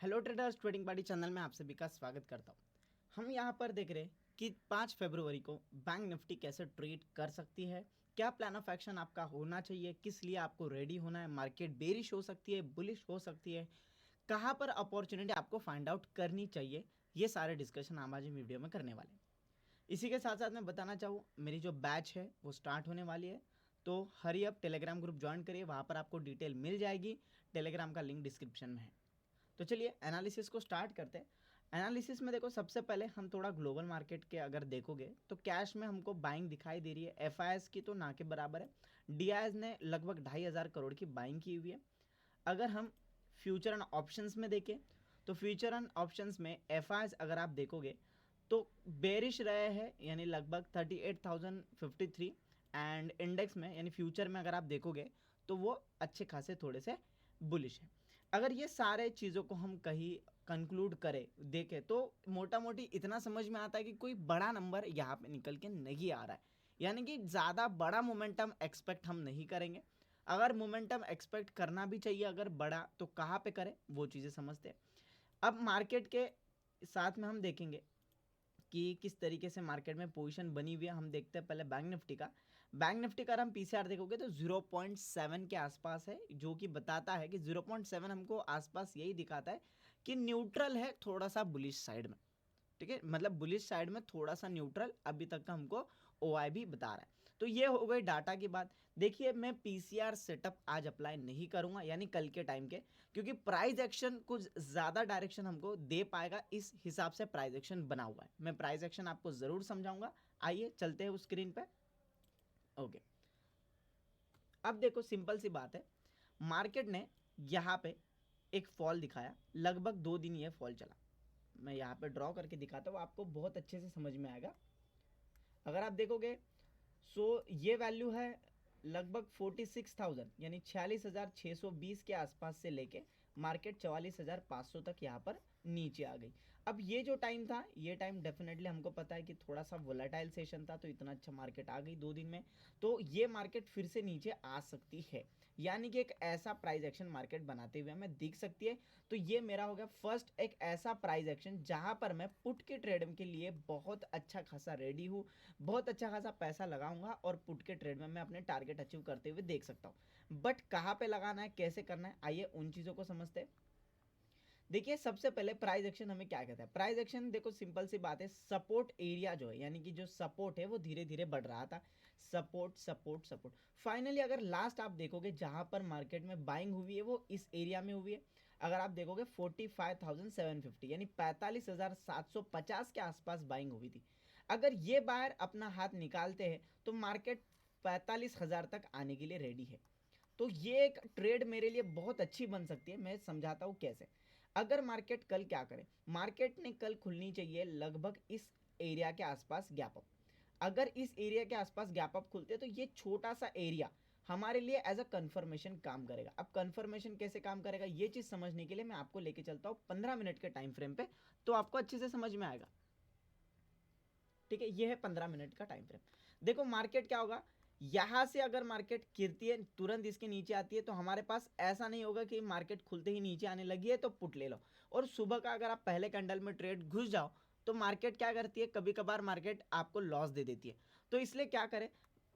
Hello traders, trading party channel में आप सभी का स्वागत करता हूं। हम यहां पर देख रहे हैं कि 5 फरवरी को बैंक निफ्टी कैसे ट्रेड कर सकती है, क्या प्लान ऑफ एक्शन आपका होना चाहिए, किस लिए आपको रेडी होना है, मार्केट बेरिश हो सकती है, बुलिश हो सकती है, कहां पर अपॉर्चुनिटी आपको फाइंड आउट करनी चाहिए, ये सारे डिस्कशन हम आज वीडियो में करने वाले हैं। इसी के साथ साथ मैं बताना चाहूँ, मेरी जो बैच है वो स्टार्ट होने वाली है, तो hurry up Telegram group join करिए, वहाँ पर आपको डिटेल मिल जाएगी। टेलीग्राम का लिंक डिस्क्रिप्शन में है। तो चलिए एनालिसिस को स्टार्ट करते हैं। एनालिसिस में देखो, सबसे पहले हम थोड़ा ग्लोबल मार्केट के अगर देखोगे तो कैश में हमको बाइंग दिखाई दे रही है। एफआईएस की तो ना के बराबर है। डीआईएस ने लगभग 2,500 करोड़ की बाइंग की हुई है। अगर हम फ्यूचर एंड ऑप्शंस में देखें तो फ्यूचर एंड ऑप्शंस में एफआईएस अगर आप देखोगे तो बेरिश रहे हैं, यानी लगभग 38,053। एंड इंडेक्स में यानी फ्यूचर में अगर आप देखोगे तो वो अच्छे खासे थोड़े से बुलिश है। अगर ये सारे चीज़ों को हम कहीं कंक्लूड करें, देखें, तो मोटा मोटी इतना समझ में आता है कि कोई बड़ा नंबर यहाँ पे निकल के नहीं आ रहा है, यानी कि ज़्यादा बड़ा मोमेंटम एक्सपेक्ट हम नहीं करेंगे। अगर मोमेंटम एक्सपेक्ट करना भी चाहिए अगर बड़ा, तो कहाँ पे करें वो चीज़ें समझते हैं। अब मार्केट के साथ में हम देखेंगे कि किस तरीके से मार्केट में पोजीशन बनी हुई है। हम देखते हैं पहले बैंक निफ्टी का। बैंक निफ्टी का हम पीसीआर देखोगे तो 0.7 के आसपास है, जो कि बताता है कि 0.7 हमको आसपास यही दिखाता है कि न्यूट्रल है, थोड़ा सा बुलिश साइड में। ठीक है, मतलब बुलिश साइड में थोड़ा सा न्यूट्रल अभी तक का हमको ओआई भी बता रहा है। तो ये हो गई डाटा की बात। देखिए, मैं पीसीआर सेटअप आज अप्लाई नहीं करूंगा, यानी कल के टाइम के, क्योंकि प्राइस एक्शन कुछ ज़्यादा डायरेक्शन हमको दे पाएगा, इस हिसाब से प्राइस एक्शन बना हुआ है। मैं प्राइस एक्शन आपको ज़रूर समझाऊंगा। आइए चलते हैं उस स्क्रीन पे। ओके, अब देखो, सिंपल सी बात है, मार्केट ने यहाँ पे एक फॉल दिखाया, लगभग 2 दिन ये फॉल चला। मैं यहाँ पे ड्रॉ करके दिखाता हूँ, आपको बहुत अच्छे से समझ में आएगा। अगर आप देखोगे सो ये वैल्यू है लगभग 46,000, यानी 46,620 के आसपास से लेके मार्केट 44,500 तक यहाँ पर नीचे आ गई। अब ये जो टाइम था, ये टाइम डेफिनेटली हमको पता है कि थोड़ा सा वोलेटाइल सेशन था, तो इतना अच्छा मार्केट आ गई 2 दिन में, तो ये मार्केट फिर से नीचे आ सकती है, यानी कि एक ऐसा प्राइस एक्शन मार्केट बनाते हुए हमें दिख सकती है। तो ये मेरा हो गया फर्स्ट एक ऐसा प्राइस एक्शन जहां पर मैं पुट के ट्रेड के लिए बहुत अच्छा खासा रेडी हूँ, बहुत अच्छा खासा पैसा लगाऊंगा और पुट के ट्रेड में मैं अपने टारगेट अचीव करते हुए देख सकता हूँ। बट कहाँ पे लगाना है, कैसे करना है, आइए उन चीज़ों को समझते हैं। देखिए, सबसे पहले प्राइस एक्शन हमें क्या कहता है। प्राइस एक्शन देखो, सिंपल सी बात है, सपोर्ट एरिया जो है, यानी कि जो सपोर्ट है वो धीरे धीरे बढ़ रहा था, सपोर्ट सपोर्ट सपोर्ट, फाइनली अगर लास्ट आप देखोगे जहां पर मार्केट में बाइंग हुई है वो इस एरिया में हुई है। अगर आप देखोगे 45,750, यानी 45,750 के आसपास बाइंग हुई थी। अगर ये बायर अपना हाथ निकालते हैं तो मार्केट 45,000 तक आने के लिए रेडी है। तो ये एक ट्रेड मेरे लिए बहुत अच्छी बन सकती है। मैं समझाता हूं कैसे। अगर मार्केट कल क्या करे, मार्केट ने कल खुलनी चाहिए लगभग इस एरिया के आसपास गैप अप। अगर इस एरिया के आसपास गैप अप खुलते तो ये छोटा सा एरिया हमारे लिए एज अ कंफर्मेशन काम करेगा। अब कंफर्मेशन कैसे काम करेगा, ये चीज समझने के लिए मैं आपको लेके चलता हूं 15 मिनट के टाइम फ्रेम पे, तो आपको अच्छे से समझ में आएगा। ठीक है, ये है 15 मिनट का टाइम फ्रेम। देखो मार्केट क्या होगा, यहां से अगर मार्केट गिरती है, तुरंत इसके नीचे आती है, तो हमारे पास ऐसा नहीं होगा कि मार्केट खुलते ही नीचे आने लगी है तो पुट ले लो। और सुबह का अगर आप पहले कैंडल में ट्रेड घुस जाओ तो मार्केट क्या करती है, कभी कभार मार्केट आपको लॉस दे देती है। तो इसलिए क्या करें,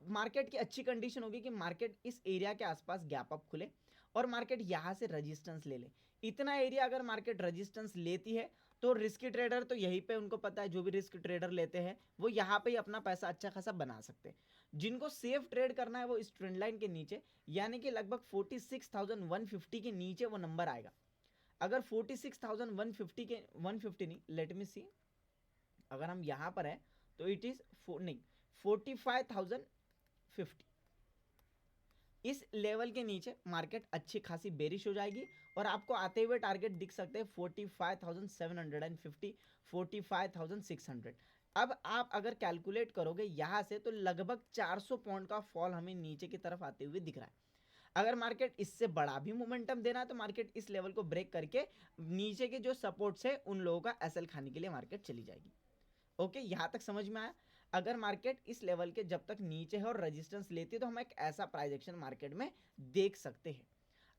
मार्केट की अच्छी कंडीशन होगी कि मार्केट इस एरिया के आसपास गैप अप खुले और मार्केट यहां से रेजिस्टेंस ले ले। इतना एरिया अगर मार्केट रेजिस्टेंस लेती है तो रिस्की ट्रेडर तो यहीं पे, उनको पता है, जो भी रिस्क ट्रेडर लेते हैं वो यहाँ पे ही अपना पैसा अच्छा खासा बना सकते हैं। जिनको सेफ ट्रेड करना है वो इस ट्रेंड लाइन के नीचे, यानी कि लगभग 46,150 के नीचे वो नंबर आएगा। अगर 46,150 के, 150 नहीं, लेट मी सी, अगर हम यहाँ पर है तो इट इज नहीं, 45,050, इस लेवल के नीचे मार्केट अच्छी खासी बेरिश हो जाएगी और आपको आते हुए टारगेट दिख सकते हैं 45,750, 45,600। अब आप अगर कैलकुलेट करोगे यहां से तो लगभग 400 पॉइंट का फॉल हमें नीचे की तरफ आते हुए दिख रहा है। अगर मार्केट इससे बड़ा भी मोमेंटम देना है तो मार्केट इस लेवल को ब्रेक करके नीचे के जो सपोर्ट्स है उन लोगों का एसएल खाने के लिए मार्केट चली जाएगी। ओके, यहां तक समझ में आया। अगर मार्केट इस लेवल के जब तक नीचे है और रेजिस्टेंस लेती है तो हम एक ऐसा प्राइस एक्शन मार्केट में देख सकते हैं।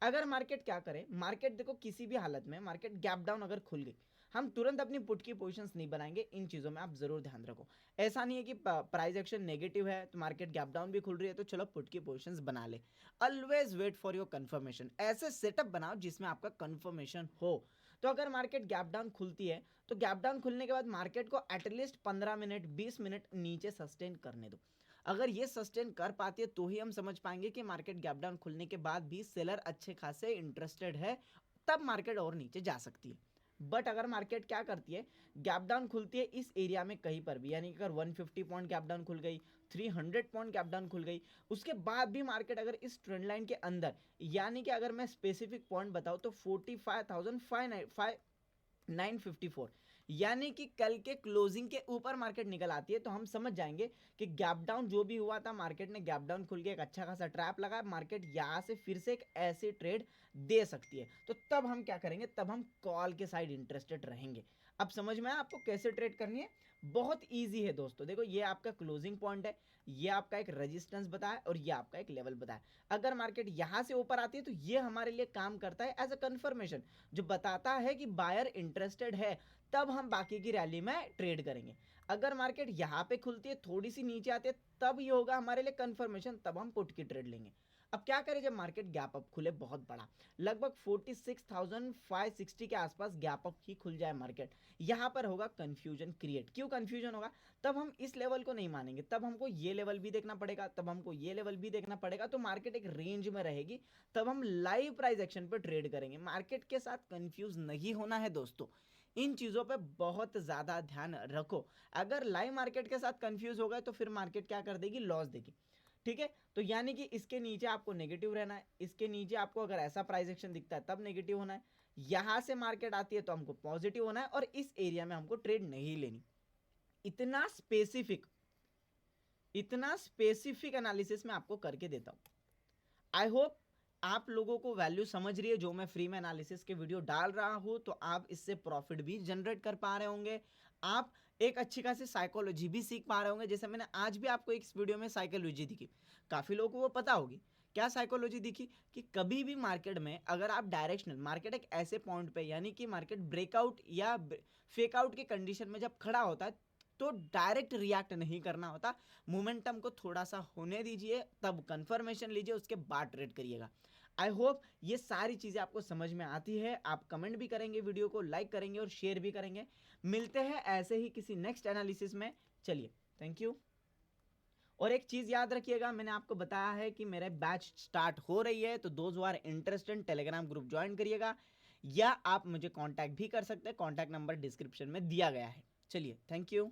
अगर मार्केट क्या करे, मार्केट देखो किसी भी हालत में मार्केट गैप डाउन अगर खुल गई, हम तुरंत अपनी पुट की पोजीशंस नहीं बनाएंगे। इन चीज़ों में आप जरूर ध्यान रखो। ऐसा नहीं है कि प्राइस एक्शन नेगेटिव है तो मार्केट गैप डाउन भी खुल रही है तो चलो पुट की पोजीशंस बना ले। Always wait for your confirmation. ऐसे सेटअप बनाओ जिसमें आपका कंफर्मेशन हो। तो अगर मार्केट गैप डाउन खुलती है तो गैप डाउन खुलने के बाद मार्केट को एटलीस्ट 15 मिनट 20 मिनट नीचे सस्टेन करने दो। अगर ये सस्टेन कर पाती है तो ही हम समझ पाएंगे कि मार्केट गैप डाउन खुलने के बाद भी सेलर अच्छे खासे इंटरेस्टेड है, तब मार्केट और नीचे जा सकती है। बट अगर मार्केट क्या करती है, गैप डाउन खुलती है इस एरिया में कहीं पर भी, यानी कि अगर 150 पॉइंट गैप डाउन खुल गई, 300 पॉइंट गैप डाउन खुल गई, उसके बाद भी मार्केट अगर इस ट्रेंड लाइन के अंदर, यानी कि अगर मैं स्पेसिफिक पॉइंट बताऊं तो 45,954, यानी कि कल के क्लोजिंग के ऊपर मार्केट निकल आती है, तो हम समझ जाएंगे कि गैप डाउन जो भी हुआ था, मार्केट ने गैप डाउन खुल के एक अच्छा खासा ट्रैप लगा, मार्केट यहाँ से फिर से एक ऐसे ट्रेड दे सकती है। तो तब हम क्या करेंगे, तब हम कॉल के साइड इंटरेस्टेड रहेंगे। अब समझ में आया आपको कैसे ट्रेड करनी है? बहुत ईजी है दोस्तों। देखो ये आपका क्लोजिंग पॉइंट है, ये आपका एक रेजिस्टेंस बताया और ये आपका एक लेवल बताया। अगर मार्केट यहाँ से ऊपर आती है तो ये हमारे लिए काम करता है एज अ कंफर्मेशन, जो बताता है कि बायर इंटरेस्टेड है, तब हम बाकी की रैली में ट्रेड करेंगे। अगर मार्केट यहाँ पे खुलती है, थोड़ी सी नीचे आती है, तब ये होगा हमारे लिए कंफर्मेशन, तब हम पुट की ट्रेड लेंगे। अब क्या करें जब मार्केट गैप अप खुले बहुत बड़ा, लगभग 46,560 के आसपास गैप अप ही खुल जाए मार्केट, यहाँ पर होगा कंफ्यूजन क्रिएट। क्यों कंफ्यूजन होगा? तब हम इस लेवल को नहीं मानेंगे, तब हमको ये लेवल भी देखना पड़ेगा, तब हमको ये लेवल भी देखना पड़ेगा, तो मार्केट एक रेंज में रहेगी, तब हम लाइव प्राइस एक्शन पर ट्रेड करेंगे। मार्केट के साथ कंफ्यूज नहीं होना है दोस्तों, इन चीज़ों पे बहुत ज़्यादा ध्यान रखो। अगर लाइव मार्केट के साथ कंफ्यूज हो गए तो फिर मार्केट क्या कर देगी, लॉस देगी। ठीक है, तो यानी कि इसके नीचे आपको नेगेटिव रहना है, इसके नीचे आपको अगर ऐसा प्राइस एक्शन दिखता है तब नेगेटिव होना है, यहां से मार्केट आती है तो हमको पॉजिटिव होना है, और इस एरिया में हमको ट्रेड नहीं लेनी। इतना स्पेसिफिक एनालिसिस में आपको करके देता हूं। आई होप आप लोगों को वैल्यू समझ रही है जो मैं फ्री में एनालिसिस के वीडियो डाल रहा हूं, तो आप इससे प्रॉफिट भी जनरेट कर पा रहे होंगे, आप एक अच्छी खासी साइकोलॉजी भी सीख पा रहे होंगे। जैसे मैंने आज भी आपको एक वीडियो में साइकोलॉजी दिखी, काफी लोगों को वो पता होगी। क्या साइकोलॉजी दिखी? कि कभी भी मार्केट में अगर आप डायरेक्शनल, मार्केट एक ऐसे पॉइंट पे, यानी कि मार्केट ब्रेकआउट या फेक आउट के कंडीशन में जब खड़ा होता है, तो डायरेक्ट रिएक्ट नहीं करना होता, मोमेंटम को थोड़ा सा होने दीजिए, तब कंफर्मेशन लीजिए, उसके बाद ट्रेड करिएगा। आई होप ये सारी चीज़ें आपको समझ में आती है। आप कमेंट भी करेंगे, वीडियो को लाइक करेंगे और शेयर भी करेंगे। मिलते हैं ऐसे ही किसी नेक्स्ट एनालिसिस में। चलिए, थैंक यू। और एक चीज़ याद रखिएगा, मैंने आपको बताया है कि मेरे बैच स्टार्ट हो रही है, तो those who are interested Telegram group join करिएगा, या आप मुझे कांटेक्ट भी कर सकते हैं, कांटेक्ट नंबर डिस्क्रिप्शन में दिया गया है। चलिए, थैंक यू।